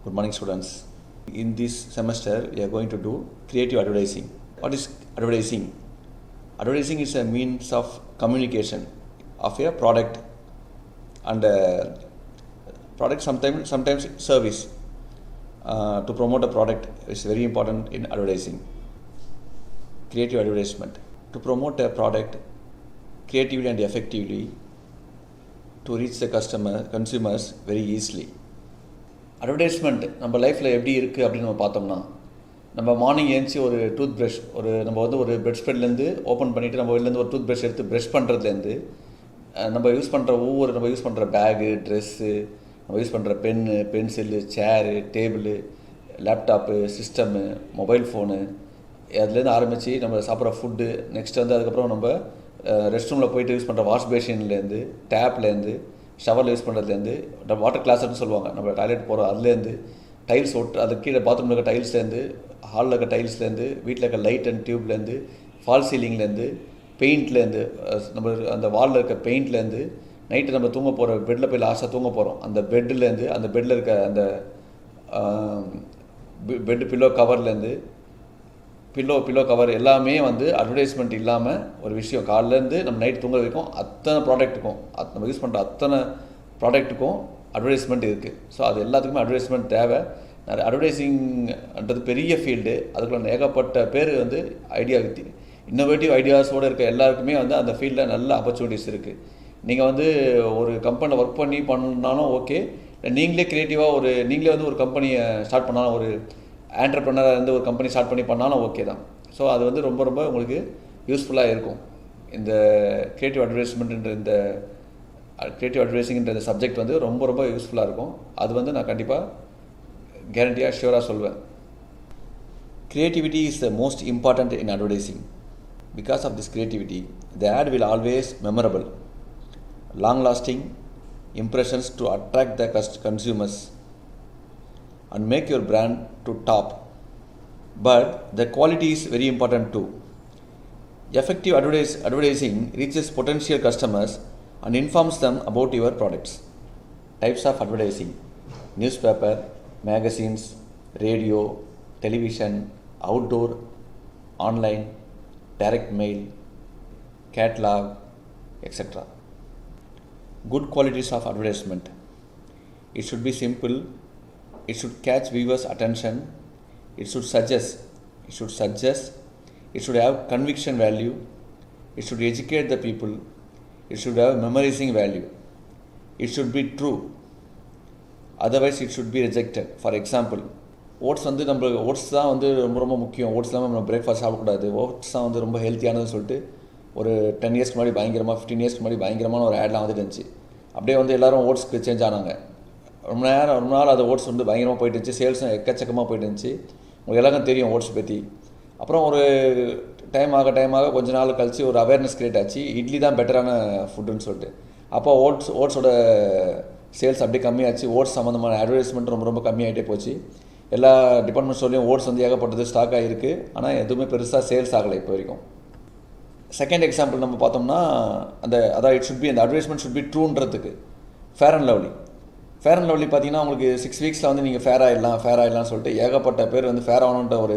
Good morning, students. In this semester, we are going to do creative advertising. What is advertising? Advertising is a means of communication of a product and product sometimes service. To promote a product is very important in advertising. Creative advertisement. To promote a product creatively and effectively to reach the consumers very easily. Advertisement நம்ம லைஃப்பில் எப்படி இருக்குது அப்படின்னு நம்ம பார்த்தோம்னா, நம்ம morning ஏஞ்சி ஒரு டூத் ப்ரஷ் நம்ம ஒரு பெட் ஸ்ப்ரெட்லேருந்து ஓப்பன் பண்ணிவிட்டு நம்ம வெளிலேருந்து ஒரு டூத் ப்ரஷ் எடுத்து ப்ரஷ் பண்ணுறதுலேருந்து நம்ம யூஸ் பண்ணுற பேகு, ட்ரெஸ்ஸு, நம்ம யூஸ் பண்ணுற pen, pencil, chair, table, laptop, system, mobile phone, அதுலேருந்து ஆரம்பித்து நம்ம சாப்பிட்ற ஃபுட்டு, நெக்ஸ்ட் அதுக்கப்புறம் நம்ம ரெஸ்ட் ரூமில் போயிட்டு யூஸ் பண்ணுற வாஷ் பேஷன்லேருந்து, டேப்லேருந்து, ஷவரில் யூஸ் பண்ணுறதுலேருந்து, வாட்டர் கிளாஸ்ன்னு சொல்லுவாங்க, நம்ம டாய்லெட் போகிறோம், அதுலேருந்து டைல்ஸ் அது கீழே பாத்ரூமில் இருக்க டைல்ஸ்லேருந்து, ஹாலில் இருக்க டைல்ஸ்லேருந்து, வீட்டில் இருக்க லைட் அண்ட் டியூப்லேருந்து, ஃபால் சீலிங்லேருந்து, பெயிண்ட்லேருந்து, நம்ம அந்த வாலில் இருக்க பெயிண்ட்லேருந்து, நைட்டு நம்ம தூங்க போகிற பெட்டில் போய் லாஸ்ட்டாக தூங்க போகிறோம், அந்த பெட்லேருந்து, அந்த பெட்டில் இருக்க அந்த பெட்டு பில்லோ கவர் எல்லாமே அட்வர்டைஸ்மெண்ட் இல்லாமல் ஒரு விஷயம். காலிலேருந்து நம்ம நைட் தூங்குற வரைக்கும் அத்தனை ப்ராடக்ட்டுக்கும் நம்ம யூஸ் பண்ணுற அத்தனை ப்ராடக்ட்டுக்கும் அட்வர்டைஸ்மெண்ட் இருக்குது. ஸோ அது எல்லாத்துக்குமே அட்வர்டைஸ்மெண்ட் தேவை. நிறைய அட்வர்டைஸிங்ன்றது பெரிய ஃபீல்டு. அதுக்குள்ள ஏகப்பட்ட பேர் இன்னோவேட்டிவ் ஐடியாஸோடு இருக்க எல்லாருக்குமே அந்த ஃபீல்டில் நல்ல ஆப்பர்ச்சுனிட்டிஸ் இருக்குது. நீங்கள் ஒரு கம்பெனியில் ஒர்க் பண்ணாலும் ஓகே, நீங்களே க்ரியேட்டிவாக நீங்களே ஒரு கம்பெனியை ஸ்டார்ட் பண்ணாலும், ஒரு ஆண்டர்ப்ரனராக இருந்து ஒரு கம்பெனி ஸ்டார்ட் பண்ணி பண்ணாலும் ஓகே தான். ஸோ அது ரொம்ப ரொம்ப உங்களுக்கு யூஸ்ஃபுல்லாக இருக்கும். இந்த கிரியேட்டிவ் அட்வர்டைஸிங்ன்ற இந்த சப்ஜெக்ட் ரொம்ப ரொம்ப யூஸ்ஃபுல்லாக இருக்கும். அது நான் கண்டிப்பாக கேரண்டியாக ஷியூராக சொல்வேன். Creativity is the most important in advertising. Because of this creativity, the ad will always memorable, long-lasting impressions to attract the consumers and make your brand to top. But the quality is very important too. Effective advertising reaches potential customers and informs them about your products. Types of advertising: newspaper, magazines, radio, television, outdoor, online, direct mail, catalog, etc. Good qualities of advertisement: it should be simple, it should catch viewers' attention, it should suggest, it should have conviction value, it should educate the people, it should have memorizing value, it should be true, otherwise it should be rejected. For example, oats oats தான் ரொம்ப ரொம்ப முக்கியம், oats இல்லாமல் நம்ம breakfast சாப்பிடக்கூடாது, oats தான் ரொம்ப ஹெல்த்தியானதுன்னு சொல்லிட்டு ஒரு 10 இயர்ஸ்க்கு முன்னாடி 15 இயர்ஸ்க்கு முன்னாடி பயங்கரமான ஒரு ஆட்லாம் இருந்துச்சு. அப்படியே எல்லோரும் ஓட்ஸ்க்கு சேஞ்ச் ஆனாங்க. ரொம்ப நாள் அது ஓட்ஸ் பயங்கரமாக போயிட்டு இருந்துச்சு, சேல்ஸும் எக்கச்சக்கமாக போயிட்டு இருந்துச்சு. உங்களுக்கு எல்லாருக்கும் தெரியும் ஓட்ஸ் பற்றி. அப்புறம் ஒரு டைம் ஆக கொஞ்ச நாள் கழிச்சு ஒரு அவேர்னஸ் கிரியேட் ஆச்சு, இட்லி தான் பெட்டரான ஃபுட்டுன்னு சொல்லிட்டு. அப்போ ஓட்ஸோட சேல்ஸ் அப்படியே கம்மியாச்சு. ஓட்ஸ் சம்மந்தமான அட்வர்டைஸ்மெண்ட் ரொம்ப ரொம்ப கம்மியாகிட்டே போச்சு. எல்லா டிபார்ட்மெண்ட் ஸ்டோர்லையும் ஓட்ஸ் ஏகப்பட்டது ஸ்டாக் ஆகிருக்கு, ஆனால் எதுவுமே பெருசாக சேல்ஸ் ஆகலை இப்போ வரைக்கும். செகண்ட் எக்ஸாம்பிள் நம்ம பார்த்தோம்னா, அதான் இட் ஷுட் பி, அந்த அட்வர்டைஸ்மெண்ட் ஷுட் பி ட்ரூன்றதுக்கு ஃபேர் அண்ட் லவ்லி பார்த்தீங்கன்னா, உங்களுக்கு 6 வீக்ஸில் நீங்கள் ஃபேர் ஆகிடலாம்னு சொல்லிட்டு ஏகப்பட்ட பேர் ஃபேர் ஆகணுன்ற ஒரு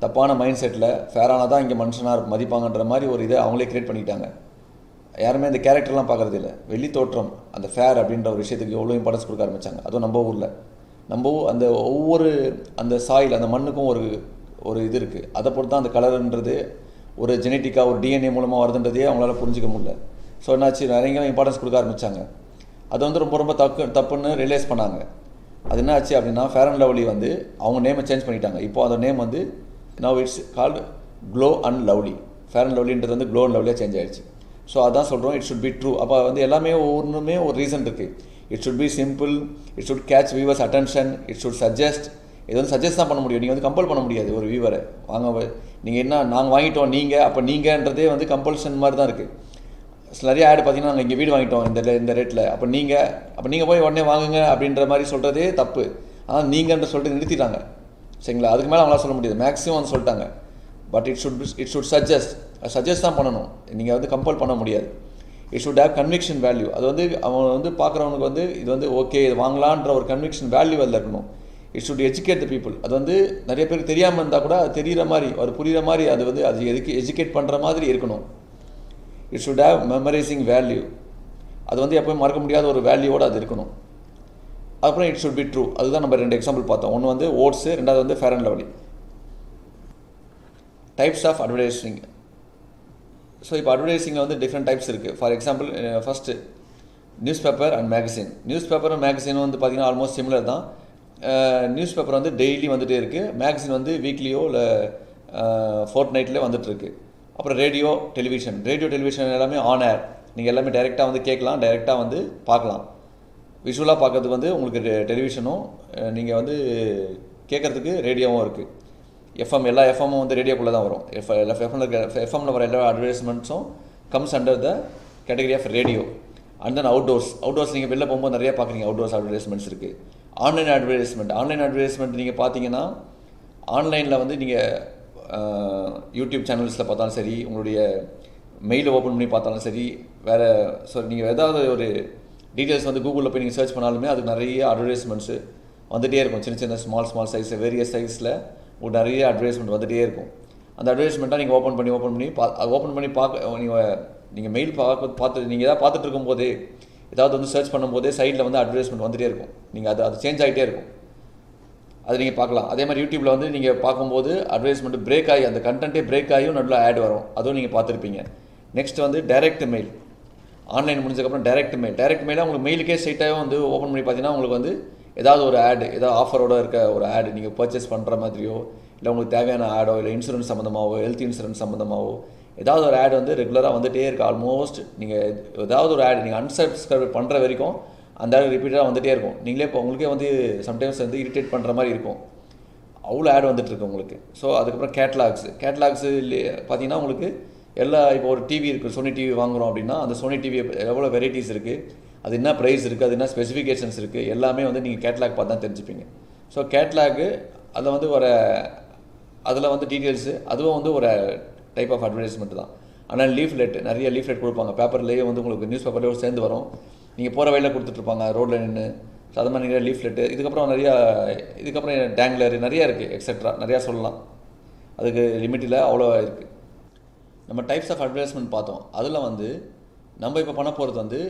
தப்பான மைண்ட் செட்டில் ஃபேர் ஆனால் தான் இங்கே மனுஷனாக மதிப்பாங்கன்ற மாதிரி ஒரு இதை அவங்களே க்ரியேட் பண்ணிட்டாங்க. யாருமே இந்த கேரக்டர்லாம் பார்க்குறது இல்லை. வெளி தோற்றம், அந்த ஃபேர் அப்படின்ற ஒரு விஷயத்துக்கு எவ்வளோ இம்பார்ட்டன்ஸ் கொடுக்க ஆரம்பித்தாங்க. அதுவும் நம்ம ஊரில் அந்த ஒவ்வொரு அந்த சாயில், அந்த மண்ணுக்கும் ஒரு இது இருக்குது. அதை பொறுத்து தான் அந்த கலருன்றது ஒரு ஜெனட்டிக்காக ஒரு டிஎன்ஏ மூலமாக வருதுன்றதே அவங்களால புரிஞ்சிக்க முடியல. ஸோ என்னாச்சு, நிறைய இம்பார்ட்டன்ஸ் கொடுக்க ஆரம்பித்தாங்க. அது ரொம்ப ரொம்ப தப்புன்னு ரியலைஸ் பண்ணாங்க. அது என்ன ஆச்சு அப்படின்னா, ஃபேர் அண்ட் லவ்லி அவங்க நேமை சேஞ்ச் பண்ணிட்டாங்க. இப்போது அந்த name now it's called glow and lovely. Fair and லவ்லின்றது க்ளோ அண்ட் லவ்லியாக சேஞ்ச் ஆகிடுச்சு. ஸோ அதான் சொல்கிறோம், இட் ஷுட் பி ட்ரூ. அப்போ எல்லாமே ஒன்றுமே ஒரு ரீசன் இருக்குது. It should B simple, it should catch viewers attention, it should suggest. இது சஜஸ்ட் தான் பண்ண முடியும், நீங்கள் கம்பல் பண்ண முடியாது ஒரு வியூவரை. நீங்கள் என்ன நாங்கள் வாங்கிட்டோம், நீங்கள் அப்போ நீங்கன்றதே கம்பல்ஷன் மாதிரி தான் இருக்குது. நிறைய ஆடு பார்த்தீங்கன்னா, நாங்கள் இங்கே வீடு வாங்கிட்டோம் இந்த ரேட்டில், அப்போ நீங்கள் போய் உடனே வாங்குங்க அப்படின்ற மாதிரி சொல்கிறதே தப்பு. ஆனால் நீங்கன்ற சொல்லிட்டு நிறுத்திட்டாங்க. சரிங்களா? அதுக்கு மேலே அவங்களால சொல்ல முடியாது, மேக்ஸிமம் சொல்லிட்டாங்க. பட் இட் ஷுட் சஜஸ்ட் தான் பண்ணணும், நீங்கள் கம்பல் பண்ண முடியாது. It should have conviction value. அது அவன் பார்க்குறவனுக்கு இது ஓகே இது வாங்கலான்ற ஒரு கன்விக்ஷன் வேல்யூ அதில் இருக்கணும். It should educate the people. அது வந்து நிறைய பேருக்கு தெரியாமல் இருந்தால் கூட அது தெரிகிற மாதிரி, அது புரிகிற மாதிரி, அது வந்து அது எஜுகேட் பண்ணுற மாதிரி இருக்கணும். It should have memorising value. அது வந்து எப்போயும் மறக்க முடியாத ஒரு வேல்யூவோடு அது இருக்கணும். அப்புறம் இட் ஷுட் பி ட்ரூ. அதுதான் நம்ம 2 எக்ஸாம்பிள் பார்த்தோம். ஒன்று வந்து ஓட்ஸு, ரெண்டாவது வந்து fair and lovely. Types of advertising. So இப்போ அட்வர்டைஸிங்கில் வந்து டிஃப்ரெண்ட் டைப்ஸ் இருக்குது. For example first newspaper and magazine. News பேப்பரும் மேகசினும் வந்து பார்த்திங்கன்னா ஆல்மோஸ்ட் சிமிலர் தான். நியூஸ் பேப்பர் வந்து டெய்லி வந்துகிட்டே இருக்குது, மேகசின் வந்து வீக்லியோ இல்லை ஃபோர்ட் நைட்லேயே வந்துட்டுருக்கு. அப்புறம் ரேடியோ டெலிவிஷன் எல்லாமே ஆன் ஏர். நீங்கள் எல்லாமே டைரெக்டாக வந்து கேட்கலாம், டைரெக்டாக வந்து பார்க்கலாம். விஷுவலாக பார்க்கறதுக்கு வந்து உங்களுக்கு டெலிவிஷனும், நீங்கள் வந்து கேட்குறதுக்கு ரேடியோவும் இருக்குது. எஃப்எம், எல்லா எஃப்எம்மும் வந்து ரேடியோக்குள்ளே தான் வரும். எஃப்எம்மில் வர எல்லா அட்வர்டைஸ்மெண்ட்ஸும் comes under the category of radio. And then outdoors நீங்கள் வெளில போகும்போது நிறையா பார்க்குறீங்க. அவுட்டோர்ஸ் அட்வர்டைஸ்மெண்ட்ஸ் இருக்குது. ஆன்லைன் அட்வர்டைஸ்மெண்ட் நீங்கள் பார்த்தீங்கன்னா, ஆன்லைனில் வந்து நீங்கள் யூடியூப் சேனல்ஸில் பார்த்தாலும் சரி, உங்களுடைய மெயிலை ஓப்பன் பண்ணி பார்த்தாலும் சரி, வேறு நீங்கள் ஏதாவது ஒரு டீட்டெயில்ஸ் வந்து கூகுளில் போய் நீங்கள் சர்ச் பண்ணாலுமே அதுக்கு நிறைய அட்வர்டைஸ்மெண்ட்ஸு வந்துகிட்டே இருக்கும். சின்ன ஸ்மால் சைஸ், வேரியஸ் சைஸில் ஒரு நிறைய அட்வர்டைஸ்மெண்ட் வந்துகிட்டே இருக்கும். அந்த அட்வர்டைஸ்மெண்ட்டாக நீங்கள் ஓப்பன் பண்ணி பார்க்க நீங்கள் மெயில் பார்த்து நீங்கள் எதாவது பார்த்துட்டு இருக்கும்போதே, ஏதாவது வந்து சர்ச் பண்ணும்போதே சைடில் வந்து அட்வர்டைஸ்மெண்ட் வந்துகிட்டே இருக்கும். நீங்கள் அது சேஞ்ச் ஆகிட்டே இருக்கும், அது நீங்கள் பார்க்கலாம். அதே மாதிரி யூடியூப்பில் வந்து நீங்கள் பார்க்கும்போது அட்வர்டைஸ்மெண்ட் பிரேக் ஆகி, அந்த கண்டென்ட்டே பிரேக் ஆகியும் நடுவில் ஆட் வரும், அதுவும் நீங்கள் பார்த்துருப்பீங்க. நெக்ஸ்ட் வந்து டைரக்ட் மெயில். ஆன்லைன் முடிஞ்சதுக்கப்புறம் டைரக்ட் மெயிலாக உங்களுக்கு மெயிலுக்கே ஸ்ட்ரைட்டாக வந்து ஓப்பன் பண்ணி பார்த்தீங்கன்னா உங்களுக்கு வந்து ஏதாவது ஒரு ஆடு, ஏதாவது ஆஃபரோடு இருக்க ஒரு ஆடு நீங்கள் பர்ச்சேஸ் பண்ணுற மாதிரியோ, இல்லை உங்களுக்கு தேவையான ஆடோ, இல்லை இன்சூரன்ஸ் சம்மந்தமாகவோ, ஹெல்த் இன்சூரன்ஸ் சம்மந்தமாகவோ ஏதாவது ஒரு ஆடு வந்து ரெகுலராக வந்துகிட்டே இருக்குது. ஆல்மோஸ்ட் நீங்கள் ஏதாவது ஒரு ஆடு நீங்கள் அன்சப்ஸ்கிரைப் பண்ணுற வரைக்கும் அந்த ஆடு ரிப்பீட்டாக வந்துகிட்டே இருக்கும். நீங்களே இப்போ உங்களுக்கே வந்து சம்டைம்ஸ் வந்து இரிட்டேட் பண்ணுற மாதிரி இருக்கும், அவ்வளோ ஆடு வந்துட்டுருக்கு உங்களுக்கு. ஸோ அதுக்கப்புறம் கேட்லாக்ஸு பார்த்தீங்கன்னா உங்களுக்கு இப்போ ஒரு டிவி இருக்குது, சோனி டிவி வாங்குகிறோம் அப்படின்னா அந்த சோனி டிவி எவ்வளோ வெரைட்டிஸ் இருக்குது, அது என்ன ப்ரைஸ் இருக்குது, அது என்ன ஸ்பெசிஃபிகேஷன்ஸ் இருக்குது, எல்லாமே வந்து நீங்கள் கேட்லாக் பார்த்து தான் தெரிஞ்சுப்பீங்க. ஸோ கேட்லாக்கு அதில் வந்து அதில் வந்து டீட்டெயில்ஸு, அதுவும் வந்து ஒரு டைப் ஆஃப் அட்வர்டைஸ்மெண்ட் தான். ஆனால் நிறைய லீஃப்லெட் கொடுப்பாங்க. பேப்பர்லேயே வந்து உங்களுக்கு நியூஸ் பேப்பர்லேயே சேர்ந்து வரும். நீங்கள் போகிற வழியில் கொடுத்துட்ருப்பாங்க ரோட்டில் நின்று. ஸோ அது மாதிரி நிறைய லீஃப்லெட்டு, இதுக்கப்புறம் டேங்லர் நிறையா இருக்குது, எக்ஸெட்ரா நிறையா சொல்லலாம். அதுக்கு லிமிட்டில் அவ்வளோ இருக்குது. நம்ம டைப்ஸ் ஆஃப் அட்வர்டைஸ்மெண்ட் பார்த்தோம். அதில் வந்து நம்ம இப்போ பண்ண போகிறது வந்து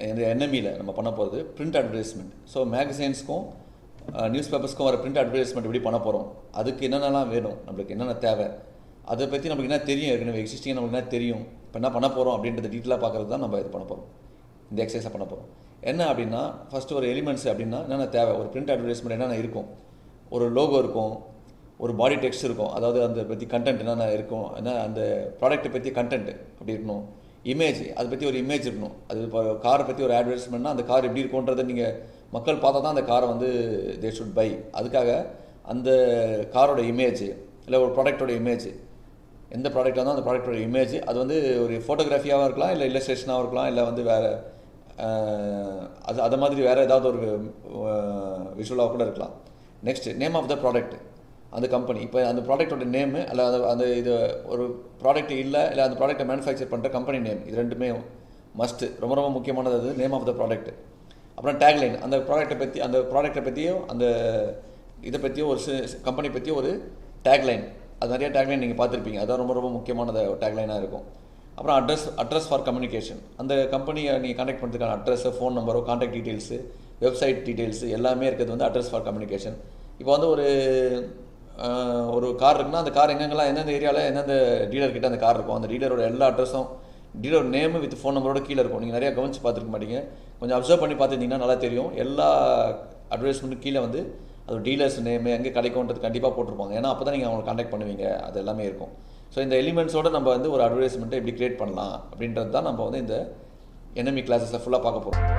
இந்த என்எம்இயில் நம்ம பண்ண போகிறது பிரிண்ட் அட்வர்டைஸ்மெண்ட். ஸோ மேகசைன்ஸ்க்கும் நியூஸ் பேப்பர்ஸ்க்கும் வர பிரிண்ட் அட்வர்டைஸ்மெண்ட் எப்படி பண்ண போகிறோம், அதுக்கு என்னென்னலாம் வேணும், நம்மளுக்கு என்னென்ன தேவை, அதை பற்றி நம்மளுக்கு என்ன தெரியும், ஏற்கனவே எக்ஸிஸ்டிங் நம்மளுக்கு என்ன தெரியும், இப்போ என்ன பண்ண போகிறோம் அப்படின்றத டீட்டெயிலாக பார்க்குறது தான் நம்ம இது பண்ண போகிறோம், இந்த எக்ஸசைஸை பண்ண போகிறோம். என்ன அப்படின்னா, ஃபஸ்ட்டு ஒரு எலிமெண்ட்ஸ் அப்படின்னா என்னென்ன தேவை, ஒரு பிரிண்ட் அட்வர்டைஸ்மெண்ட் என்னென்ன இருக்கும், ஒரு லோகோ இருக்கும், ஒரு பாடி டெக்ஸ்ட் இருக்கும், அதாவது அந்த பற்றி கண்டென்ட் என்னென்ன இருக்கும், அந்த ப்ராடக்ட்டை பற்றி கண்டென்ட் அப்படி இருக்கணும். இமேஜ், அதை பற்றி ஒரு இமேஜ் இருக்கணும். அது இப்போ காரை பற்றி ஒரு அட்வர்டைஸ்மெண்ட்னா அந்த கார் எப்படி இருக்குன்றதை நீங்கள் மக்கள் பார்த்தா தான் அந்த காரை வந்து தே ஷுட் பை. அதுக்காக அந்த காரோட இமேஜ், இல்லை ஒரு ப்ராடக்டோட இமேஜ், எந்த ப்ராடக்டாக இருந்தால் அந்த ப்ராடக்டோட இமேஜ், அது வந்து ஒரு ஃபோட்டோகிராஃபியாகவும் இருக்கலாம், இல்லை இல்லஸ்ட்ரேஷனாகவும் இருக்கலாம், இல்லை வந்து வேறு அது மாதிரி வேறு ஏதாவது ஒரு விஷுவலாக கூட இருக்கலாம். Next name of the product, அந்த கம்பெனி, இப்போ அந்த ப்ராடக்டோட நேமு, அல்ல அந்த இது ஒரு ப்ராடக்ட் இல்லை அந்த ப்ராடக்ட்டை மேனுஃபேக்சர் பண்ணுற கம்பெனி நேம், இது ரெண்டுமே மஸ்ட்டு, ரொம்ப ரொம்ப முக்கியமானது. அது நேம் ஆஃப் த ப்ராடக்ட். அப்புறம் டேக்லைன், அந்த ப்ராடக்ட்டை பற்றியோ அந்த இதை பற்றியோ ஒரு கம்பெனி பற்றியோ ஒரு டேக்லைன், அது நிறைய டேக்லைன் நீங்கள் பார்த்துருப்பீங்க, அதான் ரொம்ப ரொம்ப முக்கியமானது டேக்லைனாக இருக்கும். அப்புறம் அட்ரஸ் ஃபார் கம்யூனிகேஷன், அந்த கம்பெனியை நீங்கள் கான்டாக்ட் பண்ணுறதுக்கான அட்ரஸ், ஃபோன் நம்பரோ, கான்டாக்ட் டீட்டெயில்ஸு, வெப்சைட் டீட்டெயில்ஸு எல்லாமே இருக்கிறது வந்து அட்ரஸ் ஃபார் கம்யூனிகேஷன். இப்போ வந்து ஒரு கார் இருக்குன்னா அந்த கார் எங்கெங்கெல்லாம் எந்தெந்த ஏரியாவில் எந்தெந்த டீலர்கிட்ட அந்த கார் இருக்கும், அந்த டீலரோட எல்லா அட்ரஸும், டீலர் நேமு வித் ஃபோன் நம்பரோட கீழே இருக்கும். நீங்கள் நிறையா கவனித்து பார்த்துருக்க மாட்டீங்க, கொஞ்சம் அப்சர்வ் பண்ணி பார்த்துருந்தீங்கன்னா நல்லா தெரியும். எல்லா அட்வர்டைஸ்மெண்ட்டு கீழே வந்து அது டீலர்ஸ் நேமு எங்கே கிடைக்கும்ன்றது கண்டிப்பாக போட்டிருப்பாங்க. ஏன்னா அப்போ தான் நீங்கள் அவங்களை கான்டாக்ட் பண்ணுவீங்க, அது எல்லாமே இருக்கும். ஸோ இந்த எலிமெண்ட்ஸோடு நம்ம வந்து ஒரு அட்வர்டைஸ்மெண்ட்டை எப்படி க்ரியேட் பண்ணலாம் அப்படின்றது தான் நம்ம வந்து இந்த என்எம்இ கிளாஸஸில் ஃபுல்லாக பார்க்க போகிறோம்.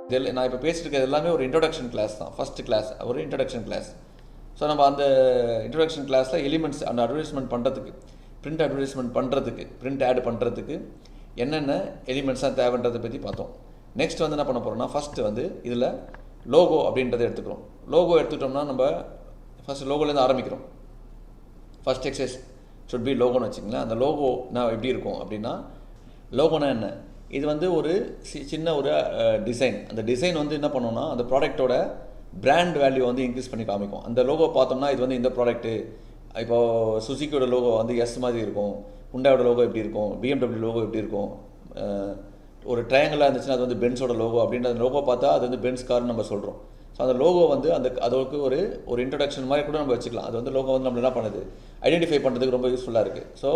இதில் நான் இப்போ பேசிட்டு இருக்கிறது எல்லாமே ஒரு இன்ட்ரொடக்ஷன் கிளாஸ் தான், ஃபஸ்ட்டு கிளாஸ் ஒரு இன்ட்ரொடக்ஷன் கிளாஸ். ஸோ நம்ம அந்த இன்ட்ரொடக்ஷன் கிளாஸில் எலிமெண்ட்ஸ் அந்த அட்வர்டைஸ்மெண்ட் பண்ணுறதுக்கு, பிரிண்ட் அட்வர்டைஸ்மெண்ட் பண்ணுறதுக்கு, பிரிண்ட் ஆட் பண்ணுறதுக்கு என்னென்ன எலிமெண்ட்ஸாக தேவைன்றதை பற்றி பார்த்தோம். நெக்ஸ்ட் வந்து என்ன பண்ண போகிறோம்னா, ஃபஸ்ட்டு வந்து இதில் லோகோ அப்படின்றத எடுத்துக்கிறோம். லோகோ எடுத்துக்கிட்டோம்னா நம்ம ஃபஸ்ட்டு லோகோலேருந்து ஆரம்பிக்கிறோம். ஃபஸ்ட் எக்ஸசைஸ் ஷுட் பி லோகோன்னு வச்சுங்களேன். அந்த லோகோ நான் எப்படி இருக்கும் அப்படின்னா, லோகோனா என்ன, இது வந்து ஒரு சின்ன ஒரு டிசைன். அந்த டிசைன் வந்து என்ன பண்ணோம்னா அந்த ப்ராடக்ட்டோட பிராண்ட் வேல்யூ வந்து இன்க்ரீஸ் பண்ணி காமிக்கும். அந்த லோகோ பார்த்தோம்னா இது வந்து இந்த ப்ராடக்ட்டு, இப்போது சுசுக்கியோட லோகோ வந்து எஸ் மாதிரி இருக்கும், ஹுண்டாயோட லோகோ எப்படி இருக்கும், பிஎம்டபிள்யூ லோகோ எப்படி இருக்கும், ஒரு ட்ரையாங்கிளாக இருந்துச்சுன்னா அது வந்து பென்ஸோட லோகோ அப்படின்ற அந்த லோகோ பார்த்தா அது வந்து பென்ஸ் கார்னு நம்ம சொல்கிறோம். ஸோ அந்த லோகோ வந்து அதற்கு ஒரு இன்ட்ரடக்ஷன் மாதிரி கூட நம்ம வச்சுக்கலாம். அது வந்து லோகோ வந்து நம்ம என்ன பண்ணுது, ஐடென்டிஃபை பண்ணுறதுக்கு ரொம்ப யூஸ்ஃபுல்லாக இருக்குது. ஸோ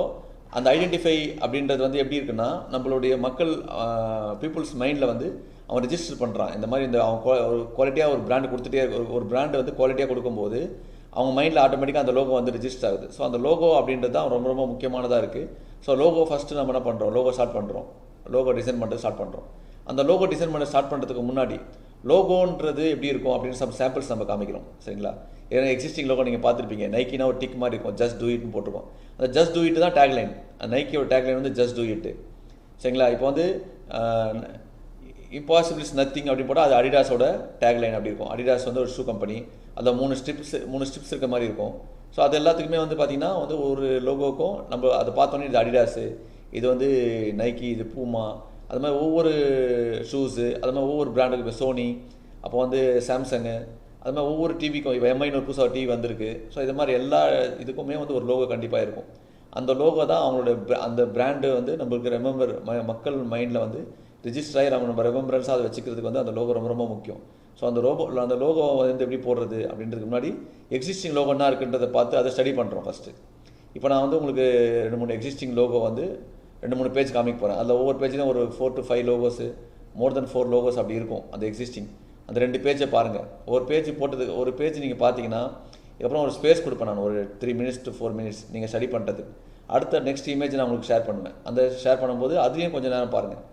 அந்த ஐடென்டிஃபை அப்படின்றது வந்து எப்படி இருக்குன்னா, நம்மளுடைய மக்கள் பீப்புள்ஸ் மைண்டில் வந்து அவன் ரிஜிஸ்டர் பண்ணுறான். இந்த மாதிரி அவன் ஒரு குவாலிட்டியாக ஒரு பிராண்டு கொடுத்துட்டே ஒரு பிராண்டு வந்து குவாலிட்டியாக கொடுக்கும்போது அவங்க மைண்டில் ஆட்டோமேட்டிக்காக அந்த லோகோ வந்து ரிஜிஸ்டர் ஆகுது. ஸோ அந்த லோகோ அப்படின்றது தான் ரொம்ப ரொம்ப முக்கியமானதாக இருக்குது. ஸோ லோகோ ஃபஸ்ட்டு நம்ம என்ன பண்ணுறோம், லோகோ ஸ்டார்ட் பண்ணுறோம், லோகோ டிசைன் பண்ணுறது ஸ்டார்ட் பண்ணுறோம். அந்த லோகோ டிசைன் பண்ண ஸ்டார்ட் பண்ணுறதுக்கு முன்னாடி லோகோன்றது எப்படி இருக்கும் அப்படின்னு சம் சாம்பிள்ஸ் நம்ம காமிக்கிறோம். சரிங்களா? ஏன்னா எக்ஸிஸ்டிங் லோகோ நீங்கள் பார்த்துருப்பீங்க, நைக்கினா ஒரு டிக் மாதிரி இருக்கும், ஜஸ்ட் டூ இட்னு போட்டிருக்கோம். அந்த ஜஸ்ட் டூ இட் தான் டேக்லைன். நைக்கியோட டேக்லைன் வந்து ஜஸ்ட் டூ இட்டு. சரிங்களா? இப்போ வந்து இம்பாசிபிள் இஸ் நத்திங் அப்படின்னு போட்டால் அது அடிடாஸோட டேக்லைன் அப்படி இருக்கும். அடிடாஸ் வந்து ஒரு ஷூ கம்பெனி, அதில் மூணு ஸ்ட்ரிப்ஸ் இருக்க மாதிரி இருக்கும். ஸோ அது எல்லாத்துக்குமே வந்து பார்த்திங்கன்னா வந்து ஒரு லோகோக்கும் நம்ம அதை பார்த்தோன்னே இது அடிடாஸு, இது வந்து நைக்கி, இது பூமா, அது மாதிரி ஒவ்வொரு ஷூஸு, அது மாதிரி ஒவ்வொரு பிராண்டுக்கு, இப்போ சோனி, அப்போ வந்து சாம்சங்கு, அது மாதிரி ஒவ்வொரு டிவிக்கும், இப்போ எம்ஐன்னு ஒரு புதுசாக டிவி வந்திருக்கு. ஸோ இது மாதிரி எல்லா இதுக்குமே வந்து ஒரு லோகோ கண்டிப்பாக இருக்கும். அந்த லோகோ தான் அவங்களோட அந்த பிராண்டு வந்து நம்மளுக்கு மக்கள் மைண்டில் வந்து ரிஜிஸ்டர் ஆகி நம்ம ரெமெம்பரன்ஸாக அதை வச்சுக்கிறதுக்கு வந்து அந்த லோகோ ரொம்ப ரொம்ப முக்கியம். ஸோ அந்த லோகோ வந்து எப்படி போடுறது அப்படின்றதுக்கு முன்னாடி எக்ஸிஸ்டிங் லோகோ என்ன இருக்குன்றதை பார்த்து அதை ஸ்டடி பண்ணுறோம் ஃபஸ்ட்டு. இப்போ நான் வந்து உங்களுக்கு 2-3 எக்ஸிஸ்டிங் லோகோ வந்து 2-3 பேஜ் காமிக்க போகிறேன். அதில் ஒவ்வொரு பேஜ்லையும் ஒரு 4 to 5 லோகோஸு, மோர் தென் 4 லோகோஸ் அப்படி இருக்கும் அந்த எக்ஸிஸ்டிங். அந்த 2 பேஜை பாருங்கள். ஒரு பேஜ் போட்டதுக்கு ஒரு பேஜ் நீங்கள் பார்த்தீங்கன்னா அதுக்கப்புறம் ஒரு ஸ்பேஸ் கொடுப்பேன் நான், ஒரு 3 minutes to 4 minutes நீங்கள் ஸ்டடி பண்ணுறதுக்கு. அடுத்த நெக்ஸ்ட் இமேஜ் நான் உங்களுக்கு ஷேர் பண்ணுவேன். அந்த ஷேர் பண்ணும்போது அதுலேயும் கொஞ்சம் நேரம் பாருங்கள்.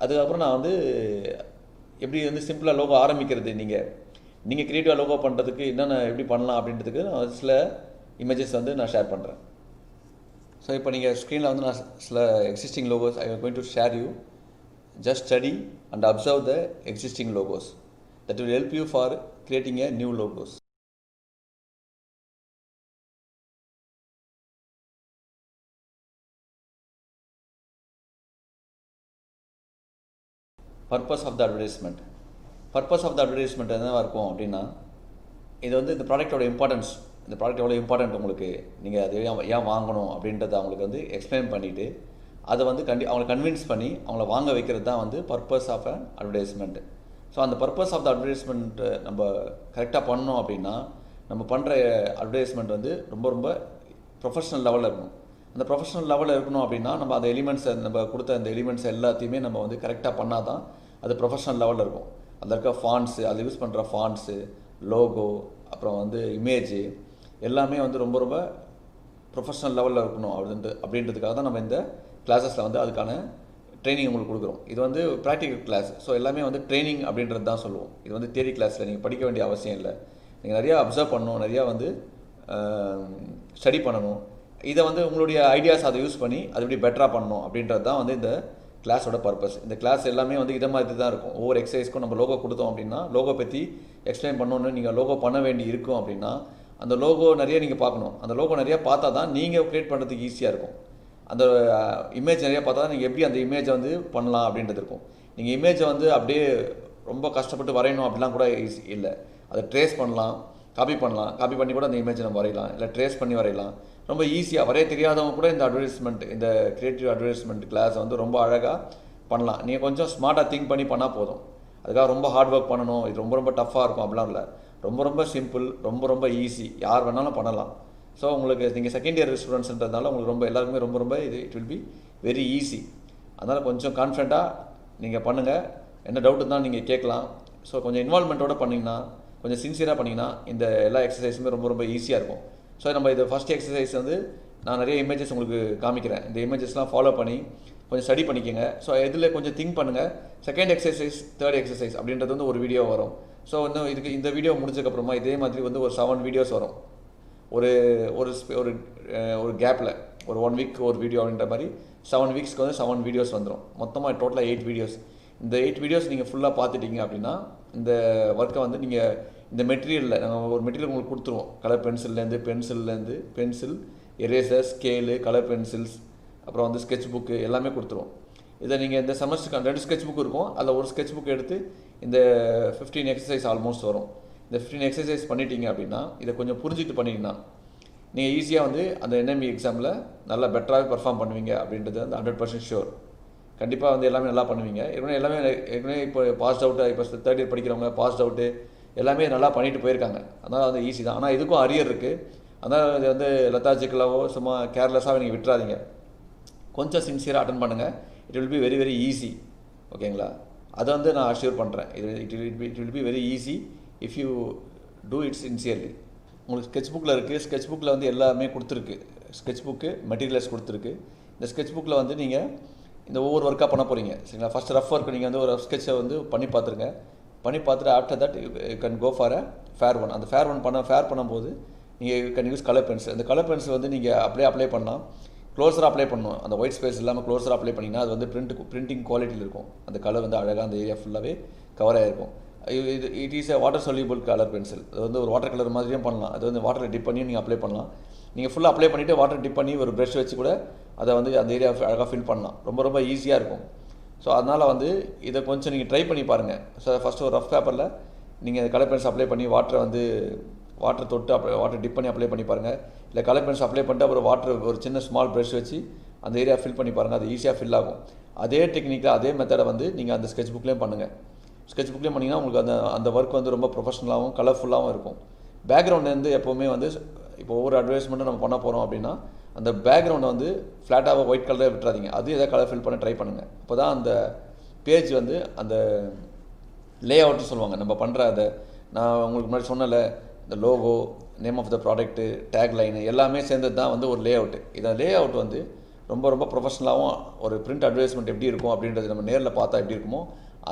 அதுக்கப்புறம் நான் வந்து எப்படி வந்து சிம்பிளாக லோகோ ஆரம்பிக்கிறது, நீங்கள் க்ரியேட்டிவாக லோகோ பண்ணுறதுக்கு என்னென்ன எப்படி பண்ணலாம் அப்படின்றதுக்கு நான் சில இமேஜஸ் வந்து நான் ஷேர் பண்ணுறேன். ஸோ இப்போ நீங்கள் ஸ்க்ரீனில் வந்து நான் சில existing logos I am going to share you. Just study and observe the existing logos. That will help you for creating a new logos. Purpose of the advertisement. Purpose of the advertisement என்னவாக இருக்கும் அப்படின்னா, இது வந்து இந்த ப்ராடக்டோட importance, இந்த product எவ்வளோ important உங்களுக்கு, நீங்கள் அதை ஏன் வாங்கணும் அப்படின்றத அவங்களுக்கு வந்து எக்ஸ்பிளைன் பண்ணிவிட்டு அதை வந்து அவங்களை கன்வின்ஸ் பண்ணி அவங்கள வாங்க வைக்கிறது தான் வந்து purpose of a advertisement. So அந்த பர்பஸ் ஆஃப் த அட்வர்டைஸ்மெண்ட்டு நம்ம கரெக்டாக பண்ணோம் அப்படின்னா நம்ம பண்ணுற அட்வர்டைஸ்மெண்ட் வந்து ரொம்ப ரொம்ப ப்ரொஃபஷ்னல் லெவலில் இருக்கணும். அந்த ப்ரொஃபஷ்னல் லெவலில் இருக்கணும் அப்படின்னா நம்ம அந்த எலிமெண்ட்ஸை, நம்ம கொடுத்த அந்த எலிமெண்ட்ஸ் எல்லாத்தையுமே நம்ம வந்து கரெக்டாக பண்ணால் தான் அது ப்ரொஃபஷ்னல் லெவலில் இருக்கும். அதில் இருக்க ஃபாண்ட்ஸு, அதில் யூஸ் பண்ணுற ஃபாண்ட்ஸு, லோகோ, அப்புறம் வந்து இமேஜு எல்லாமே வந்து ரொம்ப ரொம்ப ப்ரொஃபஷ்னல் லெவலில் இருக்கணும் அப்படின்றதுக்காக தான் நம்ம இந்த கிளாஸஸில் வந்து அதுக்கான ட்ரைனிங் உங்களுக்கு கொடுக்குறோம். இது வந்து ப்ராக்டிக்கல் கிளாஸ். ஸோ எல்லாமே வந்து ட்ரைனிங் அப்படின்றது தான் சொல்லுவோம். இது வந்து தியரி கிளாஸில் நீங்கள் படிக்க வேண்டிய அவசியம் இல்லை. நீங்கள் நிறையா அப்சர்வ் பண்ணணும், நிறையா வந்து ஸ்டடி பண்ணணும். இதை வந்து உங்களுடைய ஐடியாஸ் அதை யூஸ் பண்ணி அது எப்படி பெட்டராக பண்ணணும் அப்படின்றது தான் வந்து இந்த கிளாஸோட பர்பஸ். இந்த கிளாஸ் எல்லாமே வந்து இதை மாதிரி தான் இருக்கும். ஒவ்வொரு எக்ஸசைஸ்க்கும் நம்ம லோகோ கொடுத்தோம் அப்படின்னா, லோகோ பற்றி எக்ஸ்பிளைன் பண்ணணுன்னு நீங்கள் லோகோ பண்ண வேண்டி இருக்கும் அப்படின்னா அந்த லோகோ நிறைய நீங்கள் பார்க்கணும். அந்த லோகோ நிறையா பார்த்தா தான் நீங்கள் க்ரியேட் பண்ணுறதுக்கு ஈஸியாக இருக்கும். அந்த இமேஜ் நிறையா பார்த்தா தான் நீங்கள் எப்படி அந்த இமேஜை வந்து பண்ணலாம் அப்படின்றது இருக்கும். நீங்கள் இமேஜை வந்து அப்படியே ரொம்ப கஷ்டப்பட்டு வரையணும் அப்படிலாம் கூட ஈஸி இல்லை. அதை ட்ரேஸ் பண்ணலாம், காப்பி பண்ணி கூட அந்த இமேஜை நம்ம வரையலாம், இல்லை ட்ரேஸ் பண்ணி வரையலாம். ரொம்ப ஈஸியாக வரைய தெரியாதவங்க கூட இந்த அட்வர்டைஸ்மெண்ட், இந்த க்ரியேட்டிவ் அட்வர்டைஸ்மெண்ட் கிளாஸை வந்து ரொம்ப அழகாக பண்ணலாம். நீங்கள் கொஞ்சம் ஸ்மார்ட்டாக திங்க் பண்ணி பண்ணால் போதும். அதுக்காக ரொம்ப ஹார்ட் ஒர்க் பண்ணணும், இது ரொம்ப ரொம்ப டஃப்பாக இருக்கும் அப்படிலாம் இல்லை. ரொம்ப ரொம்ப சிம்பிள், ரொம்ப ரொம்ப ஈஸி, யார் வேணாலும் பண்ணலாம். ஸோ உங்களுக்கு நீங்கள் செகண்ட் இயர் ஸ்டூடெண்ட்ஸ்ன்றதுனால உங்களுக்கு ரொம்ப எல்லாருக்குமே ரொம்ப ரொம்ப it will be very easy. அதனால் கொஞ்சம் கான்ஃபிடண்ட்டாக நீங்கள் பண்ணுங்கள். என்ன டவுட் இருந்தாலும் நீங்கள் கேட்கலாம். ஸோ கொஞ்சம் இன்வால்மெண்ட்டோட பண்ணிங்கன்னா, கொஞ்சம் சின்சியராக பண்ணிங்கன்னா இந்த எல்லா எக்ஸசைஸுமே ரொம்ப ரொம்ப ஈஸியாக இருக்கும். ஸோ நம்ம இது ஃபஸ்ட் எக்ஸசைஸ் வந்து நான் நிறைய இமேஜஸ் உங்களுக்கு காமிக்கிறேன். இந்த இமேஜஸ்லாம் ஃபாலோ பண்ணி கொஞ்சம் ஸ்டடி பண்ணிக்கோங்க. ஸோ இதில் கொஞ்சம் திங்க் பண்ணுங்கள். செகண்ட் எக்ஸசைஸ், தேர்ட் எக்ஸசைஸ் அப்படின்றது வந்து ஒரு வீடியோ வரும். ஸோ இன்னும் இந்த வீடியோ முடிஞ்சதுக்கப்புறமா இதே மாதிரி வந்து ஒரு 7 வீடியோஸ் வரும். ஒரு ஒரு ஒரு கேப்பில் ஒரு 1 வீக் ஒரு வீடியோ அப்படின்ற மாதிரி 7 வீக்ஸ்க்கு வந்து 7 வீடியோஸ் வந்துடும். மொத்தமாக டோட்டலாக 8 வீடியோஸ். இந்த 8 வீடியோஸ் நீங்கள் ஃபுல்லாக பார்த்துட்டீங்க அப்படின்னா இந்த ஒர்க்கை வந்து நீங்கள் இந்த மெட்டீரியலில் நாங்கள் ஒரு மெட்டீரியல் உங்களுக்கு கொடுத்துருவோம். Colour pencil, eraser, scale, colour pencils, அப்புறம் வந்து ஸ்கெட்ச் புக்கு எல்லாமே கொடுத்துருவோம். இதை நீங்கள் இந்த செமஸ்டருக்கு 2 ஸ்கெட்ச் புக் இருக்கும். அதில் ஒரு ஸ்கெட்ச் புக் எடுத்து இந்த 15 எக்ஸசைஸ் ஆல்மோஸ்ட் வரும். இந்த 15 எக்ஸசைஸ் பண்ணிட்டீங்க அப்படின்னா இதை கொஞ்சம் புரிஞ்சுட்டு பண்ணிங்கன்னா நீங்கள் ஈஸியாக வந்து அந்த என்எம்இ எக்ஸாமில் நல்லா பெட்டராகவே பர்ஃபார்ம் பண்ணுவீங்க அப்படின்றது வந்து 100% ஷூர். கண்டிப்பாக வந்து எல்லாமே நல்லா பண்ணுவீங்க. ஏற்கனவே இப்போ பாஸ்ட் அவுட்டு, இப்போ 3rd இயர் படிக்கிறவங்க பாஸ்ட் அவுட்டு எல்லாமே நல்லா பண்ணிட்டு போயிருக்காங்க. அதனால் வந்து ஈஸி தான். ஆனால் இதுக்கும் அரியர் இருக்குது. அதனால் இது வந்து லெத்தாஜிக்கலாவோ சும்மா கேர்லெஸ்ஸாக நீங்கள் விட்டுறாதீங்க. கொஞ்சம் சின்சியராக அட்டன் பண்ணுங்கள். It will be very very easy. ஓகேங்களா? அதை வந்து நான் அஷ்யூர் பண்ணுறேன். It will be very easy if you do it sincerely. உங்களுக்கு ஸ்கெட்ச் புக்கில் இருக்குது. ஸ்கெட்ச் புக்கில் வந்து எல்லாமே கொடுத்துருக்கு. ஸ்கெட்ச் புக்கு மெட்டீரியல்ஸ் கொடுத்துருக்கு. இந்த ஸ்கெட்ச் புக்கில் வந்து நீங்கள் இந்த ஒவ்வொரு ஒர்க்காக பண்ண போகிறீங்க. சரிங்களா? ஃபஸ்ட் ரஃப் ஒர்க் நீங்கள் வந்து ஒரு ரஃப் ஸ்கெட்சை வந்து பண்ணி பார்த்துருங்க. பண்ணி பார்த்துட்டு after that you can go for fair one. அந்த ஃபேர் பண்ணும்போது நீங்கள் you can use colour pencil. அந்த கலர் பென்சில் வந்து நீங்கள் அப்படியே அப்ளை பண்ணலாம். க்ளோஸராக அப்ளை பண்ணணும். அந்த ஒயிட் ஸ்பேஸ் இல்லாமல் க்ளோஸராக அப்ளை பண்ணிங்கன்னா அது வந்து பிரிண்டிங் குவாலிட்டியில் இருக்கும். அந்த கலர் வந்து அழகாக அந்த ஏரியா ஃபுல்லாகவே கவர் ஆகிருக்கும். It is a water soluble colour pencil. அது வந்து ஒரு வாட்டர் கலர் மாதிரியும் பண்ணலாம். அது வந்து வாட்டரில் டிப் பண்ணி நீங்கள் அப்ளை பண்ணலாம். நீங்கள் ஃபுல்லாக அப்ளை பண்ணிவிட்டு வாட்டர் டிப் பண்ணி ஒரு ப்ரஷ் வச்சு கூட அதை வந்து அந்த ஏரியா அழகாக ஃபில் பண்ணலாம். ரொம்ப ரொம்ப ஈஸியாக இருக்கும். ஸோ அதனால் வந்து இதை கொஞ்சம் நீங்கள் ட்ரை பண்ணி பாருங்கள். ஸோ ஃபஸ்ட்டு ஒரு ரஃப் பேப்பரில் நீங்கள் கலர் பென்சில் அப்ளை பண்ணி வாட்டர் தொட்டு வாட்டர் டிப் பண்ணி அப்ளை பண்ணி பாருங்கள். இல்லை கலர் பென்சில் அப்ளை பண்ணிட்டு அப்புறம் ஒரு சின்ன ஸ்மால் ப்ரஷ் வச்சு அந்த ஏரியா ஃபில் பண்ணி பாருங்கள். அது ஈஸியாக ஃபில் ஆகும். அதே டெக்னிக்கில் அதே மெத்தடை வந்து நீங்கள் அந்த ஸ்கெட்ச் புக்லேயும் பண்ணுங்கள். ஸ்கெட்ச் புக்லேயும் பண்ணிங்கன்னா உங்களுக்கு அந்த ஒர்க் வந்து ரொம்ப ப்ரொஃபஷனலாகவும் கலர்ஃபுல்லாகவும் இருக்கும். பேக்ரவுண்ட் வந்து எப்போவுமே வந்து இப்போ ஒவ்வொரு அட்வர்டைஸ்மெண்ட்டும் நம்ம பண்ண போகிறோம் அப்படின்னா அந்த பேக்ரவுண்டை வந்து ஃப்ளாட்டாக ஒயிட் கலராக விட்டுறாதீங்க. அது எதாவது கலர் ஃபில் பண்ண ட்ரை பண்ணுங்கள். அப்போ தான் அந்த பேஜ் வந்து அந்த லே அவுட்னு சொல்லுவாங்க. நம்ம பண்ணுற நான் உங்களுக்கு முன்னாடி சொன்னல, இந்த logo, name of the product, tagline எல்லாமே சேர்ந்தது தான் வந்து ஒரு லே அவுட்டு. இதை லே அவுட் வந்து ரொம்ப ரொம்ப ப்ரொஃபஷனலாகவும் ஒரு பிரிண்ட் அட்வர்டைஸ்மெண்ட் எப்படி இருக்கும் அப்படின்றது நம்ம நேரில் பார்த்தா எப்படி இருக்குமோ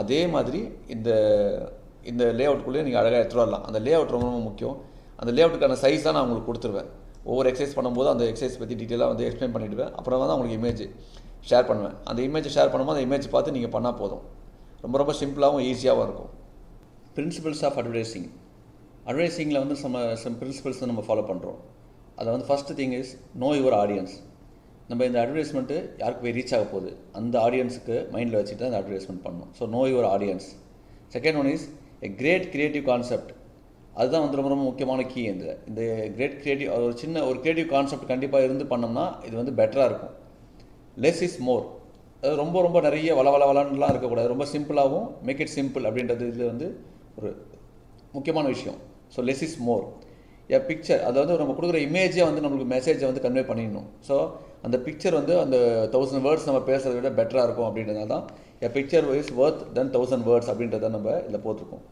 அதே மாதிரி இந்த லே அவுட்டுக்குள்ளேயே நீங்கள் அழகாக எடுத்துகிட்டு வரலாம். அந்த லே அவுட் ரொம்ப ரொம்ப முக்கியம். அந்த லே அவுட்டுக்கான சைஸ் தான் நான் உங்களுக்கு கொடுத்துருவேன். ஒவ்வொரு எக்ஸசைஸ் பண்ணும்போது அந்த எக்ஸசைஸ் பற்றி டீட்டெயிலாக வந்து எக்ஸ்பிளைன் பண்ணிவிடுவேன். அப்புறம் தான் உங்களுக்கு இமேஜ் ஷேர் பண்ணுவேன். அந்த இமேஜை ஷேர் பண்ணும்போது அந்த இமேஜ் பார்த்து நீங்கள் பண்ணால் போதும். ரொம்ப ரொம்ப சிம்பிளாகவும் ஈஸியாகவும் இருக்கும். பிரின்சிபல்ஸ் ஆஃப் அட்வர்டைஸிங்கில் வந்து சம் பிரின்சிபல்ஸ் நம்ம ஃபாலோ பண்ணுறோம். அதை வந்து first thing is no your audience. நம்ம இந்த அட்வர்டைஸ்மெண்ட்டு யாருக்கு போய் ரீச் ஆக போகுது அந்த ஆடியன்ஸுக்கு மைண்டில் வச்சுட்டு தான் அந்த அட்வர்டைஸ்மெண்ட் பண்ணணும். So know your audience. Second one is a great creative concept. அதுதான் வந்து ரொம்ப ரொம்ப முக்கியமான கீ. இந்த கிரேட் கிரியேட்டிவ் ஒரு கிரியேட்டிவ் கான்செப்ட் கண்டிப்பாக இருந்து பண்ணோம்னா இது வந்து பெட்டராக இருக்கும். Less is more. அது ரொம்ப ரொம்ப நிறைய வளவலான்லாம் இருக்கக்கூடாது. ரொம்ப சிம்பிளாகவும் மேக் இட் சிம்பிள் அப்படின்றது இது வந்து ஒரு முக்கியமான விஷயம். So less is more. A picture, அதாவது நம்ம கொடுக்குற இமேஜே வந்து நம்மளுக்கு மெசேஜை வந்து கன்வே பண்ணிடணும். ஸோ அந்த பிக்சர் வந்து அந்த 1000 வேர்ட்ஸ் நம்ம பேசுகிறத விட பெட்டராக இருக்கும் அப்படின்றதுனால தான் எ picture is worth then 1000 words அப்படின்றத நம்ம இதில் போட்டிருக்கோம்.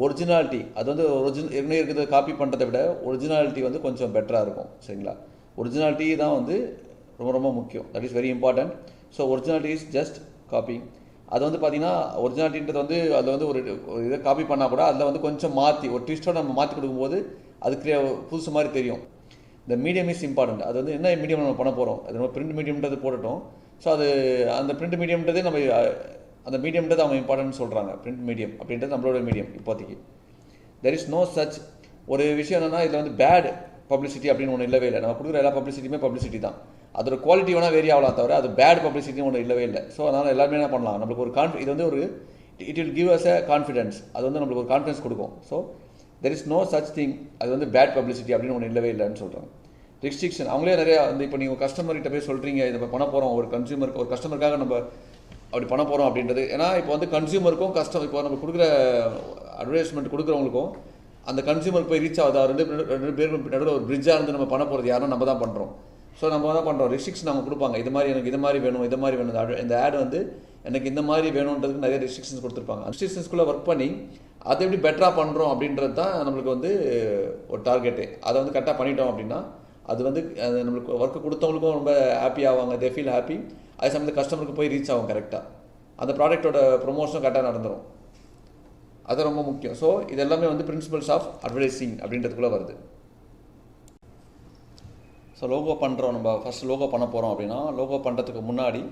ஒரிஜினாலிட்டி, அது வந்து ஏற்கனவே இருக்கிறத காப்பி பண்ணுறதை விட ஒரிஜினாலிட்டி வந்து கொஞ்சம் பெட்டராக இருக்கும். சரிங்களா? ஒரிஜினாலிட்டி தான் வந்து ரொம்ப ரொம்ப முக்கியம். That is very important. So originality is just copying. அது வந்து பார்த்திங்கன்னா ஒரிஜினாலிட்டின்றது வந்து அதில் வந்து ஒரு இதை காப்பி பண்ணால் கூட அதில் வந்து கொஞ்சம் மாற்றி ஒரு ட்விஸ்ட்டோட நம்ம மாற்றி கொடுக்கும்போது அது புதுசு மாதிரி தெரியும். இந்த மீடியம் இஸ் இம்பார்ட்டன்ட். அது வந்து என்ன மீடியம் நம்ம பண்ண போகிறோம், அது நம்ம பிரிண்ட் மீடியம்ன்றது போட்டுட்டோம். ஸோ அது அந்த பிரிண்ட் மீடியம்ன்றதே நம்ம அந்த மீடியம்ன்றது அவங்க இம்பார்ட்டன்ட் சொல்கிறாங்க. பிரிண்ட் மீடியம் அப்படின்றது நம்மளோட மீடியம் இப்போதைக்கு. There is no such. ஒரு விஷயம் என்னென்னா இதில் வந்து பேட் பப்ளிசிட்டி அப்படின்னு ஒன்று இல்லவே இல்லை. நம்ம கொடுக்குற எல்லா பப்ளிசிட்டியுமே பப்ளிசிட்டி தான். அதோட குவாலிட்டி வேணால் வேரி ஆகலாம் தவிர அது பேட் பப்ளிசிட்டின்னு ஒன்று இல்லவே இல்லை. ஸோ அதனால் எல்லாருமே என்ன பண்ணலாம், நம்மளுக்கு ஒரு இது வந்து ஒரு it will give us a confidence. அது வந்து நம்மளுக்கு ஒரு கான்ஃபிடன்ஸ் கொடுக்கும். So there is no such thing. அது வந்து பேட் பப்ளிசிட்டி அப்படின்னு ஒன்று இல்லவே இல்லைன்னு சொல்கிறாங்க. ரெஸ்ட்ரிக்ஷன், அவங்களே நிறையா வந்து இப்போ நீங்கள் கஸ்டமர்கிட்ட போய் சொல்கிறீங்க இதை பண்ண போகிறோம், ஒரு கஸ்டமருக்காக நம்ம அப்படி பண்ண போகிறோம் அப்படின்றது. ஏன்னா இப்போ வந்து கன்சியூமருக்கும் இப்போ நம்ம கொடுக்குற அட்வர்டைஸ்மெண்ட் கொடுக்குறவங்களுக்கும் அந்த கன்சியூமருக்கு போய் ரீச் ஆகுது. ரெண்டு பேருக்கு நடுவில் ஒரு பிரிட்ஜாக இருந்து நம்ம பண்ண போகிறது யாரும் நம்ம தான் பண்ணுறோம். ஸோ நம்ம தான் பண்ணுறோம். ரெஸ்ட்ரிக்ஷன் அவங்க கொடுப்பாங்க. இது மாதிரி எனக்கு இது மாதிரி வேணும், இது மாதிரி வேணும். இந்த ஆட் வந்து எனக்கு இந்த மாதிரி வேணுன்றதுக்கு நிறைய ரெஸ்ட்ரிக்ஷன்ஸ் கொடுத்துருப்பாங்க. ரெஸ்ட்ரிக்ஷன்ஸ்குள்ளே ஒர்க் பண்ணி அதை எப்படி பெட்டராக பண்ணுறோம் அப்படின்றது தான் நம்மளுக்கு வந்து ஒரு டார்கெட்டு. அதை வந்து கரெக்டாக பண்ணிட்டோம் அப்படின்னா அது வந்து நம்மளுக்கு ஒர்க்கு கொடுத்தவங்களுக்கும் ரொம்ப ஹாப்பி ஆவாங்க, தே ஃபீல் ஹாப்பி. அதே சமயத்தில் கஸ்டமருக்கு போய் ரீச் ஆகும் கரெக்டாக, அந்த ப்ராடக்ட்டோட ப்ரொமோஷனும் கரெக்டாக நடந்துடும். அது ரொம்ப முக்கியம். ஸோ இது எல்லாமே வந்து பிரின்சிபல்ஸ் ஆஃப் அட்வர்டைஸிங் அப்படின்றதுக்குள்ளே வருது. ஸோ லோகோ பண்ணுறோம், நம்ம ஃபஸ்ட் லோகோ பண்ண போகிறோம் அப்படின்னா, லோகோ பண்ணுறதுக்கு முன்னாடி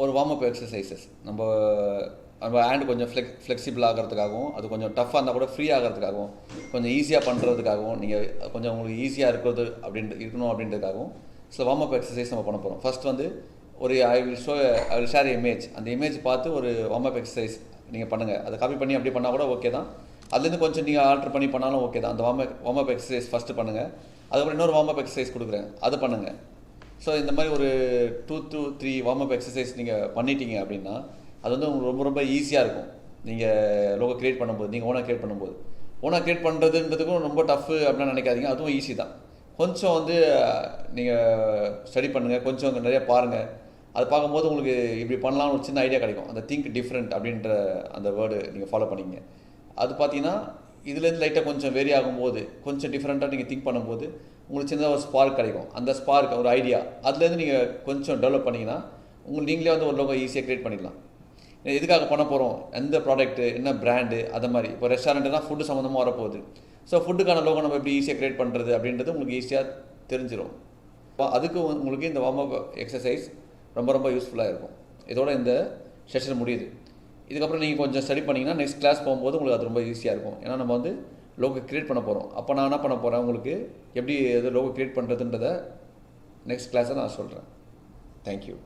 ஒரு வார்ம் அப் எக்ஸசைசஸ், நம்ம ஹேண்டு கொஞ்சம் ஃப்ளெக்சிபிள் ஆகிறதுக்காகவும், அது கொஞ்சம் டஃப்பாக இருந்தால் கூட ஃப்ரீ ஆகிறதுக்காகவும், கொஞ்சம் ஈஸியாக பண்ணுறதுக்காகவும், நீங்கள் கொஞ்சம் உங்களுக்கு ஈஸியாக இருக்கணும் அப்படின்றதுக்காகவும் சில வார்ம் அப் எக்ஸசைஸ் நம்ம பண்ண போகிறோம். ஃபஸ்ட் வந்து ஒரு ஐ வில் ஷேர் இமேஜ். அந்த இமேஜ் பார்த்து ஒரு வார்ம் அப் எக்ஸசைஸ் நீங்கள் பண்ணுங்கள். அதை காப்பி பண்ணி அப்படி பண்ணால் கூட ஓகே தான். அதுலேருந்து கொஞ்சம் நீங்கள் ஆல்ட்ரு பண்ணி பண்ணாலும் ஓகே தான். அந்த வார்ம் அப் எக்ஸசைஸ் ஃபஸ்ட்டு பண்ணுங்கள். அதுக்கப்புறம் இன்னொரு வார்ம் அப் எக்ஸசைஸ் கொடுக்குறேன், அது பண்ணுங்கள். ஸோ இந்த மாதிரி ஒரு 2 to 3 வார்ம் அப் எக்ஸசைஸ் நீங்கள் பண்ணிட்டீங்க அப்படின்னா அது வந்து உங்களுக்கு ரொம்ப ரொம்ப ஈஸியாக இருக்கும். நீங்கள் லோகோ க்ரியேட் பண்ணும்போது, நீங்கள் ஓனாக க்ரியேட் பண்ணும்போது, ஓனாக க்ரியேட் பண்ணுறதுன்றதுக்கும் ரொம்ப டஃப்பு அப்படின்னு நினைக்காதீங்க. அதுவும் ஈஸி தான். கொஞ்சம் வந்து நீங்கள் ஸ்டடி பண்ணுங்கள், கொஞ்சம் நிறைய பாருங்கள். அது பார்க்கும்போது உங்களுக்கு இப்படி பண்ணலாம்னு ஒரு சின்ன ஐடியா கிடைக்கும். அந்த திங்க் டிஃப்ரெண்ட் அப்படின்ற அந்த வேர்டு நீங்கள் ஃபாலோ பண்ணிங்க. அது பார்த்தீங்கன்னா இதுலேருந்து லைட்டாக கொஞ்சம் வேரி ஆகும்போது, கொஞ்சம் டிஃப்ரெண்ட்டாக நீங்கள் திங்க் பண்ணும்போது உங்களுக்கு சின்னதாக ஒரு ஸ்பார்க் கிடைக்கும். அந்த ஸ்பார்க் ஒரு ஐடியா, அதுலேருந்து நீங்கள் கொஞ்சம் டெவலப் பண்ணிங்கன்னா நீங்களே வந்து ஒரு லோகோ ஈஸியாக க்ரியேட் பண்ணிடலாம். எதுக்காக பண்ண போகிறோம், எந்த ப்ராடக்ட்டு, என்ன பிராண்டு, அதை மாதிரி. இப்போ ரெஸ்டாரண்ட்டுனா ஃபுட்டு சம்மந்தமாக வரப்போகுது. ஸோ ஃபுட்டுக்கான லோகோ நம்ம எப்படி ஈஸியாக க்ரியேட் பண்ணுறது அப்படின்றது உங்களுக்கு ஈஸியாக தெரிஞ்சிடும். அதுக்கு உங்களுக்கு இந்த வார்ம் அப் எக்ஸசைஸ் ரொம்ப ரொம்ப யூஸ்ஃபுல்லாக இருக்கும். இதோட இந்த செஷன் முடியுது. இதுக்கப்புறம் நீங்கள் கொஞ்சம் ஸ்டடி பண்ணிங்கன்னா நெக்ஸ்ட் கிளாஸ் போகும்போது உங்களுக்கு அது ரொம்ப ஈஸியாக இருக்கும். ஏன்னா நம்ம வந்து லோகோ க்ரியேட் பண்ண போகிறோம். அப்போ நான் என்ன பண்ண போகிறேன், உங்களுக்கு எப்படி எது லோகோ க்ரியேட் பண்ணுறதுன்றதை நெக்ஸ்ட் கிளாஸை நான் சொல்கிறேன். தேங்க்யூ.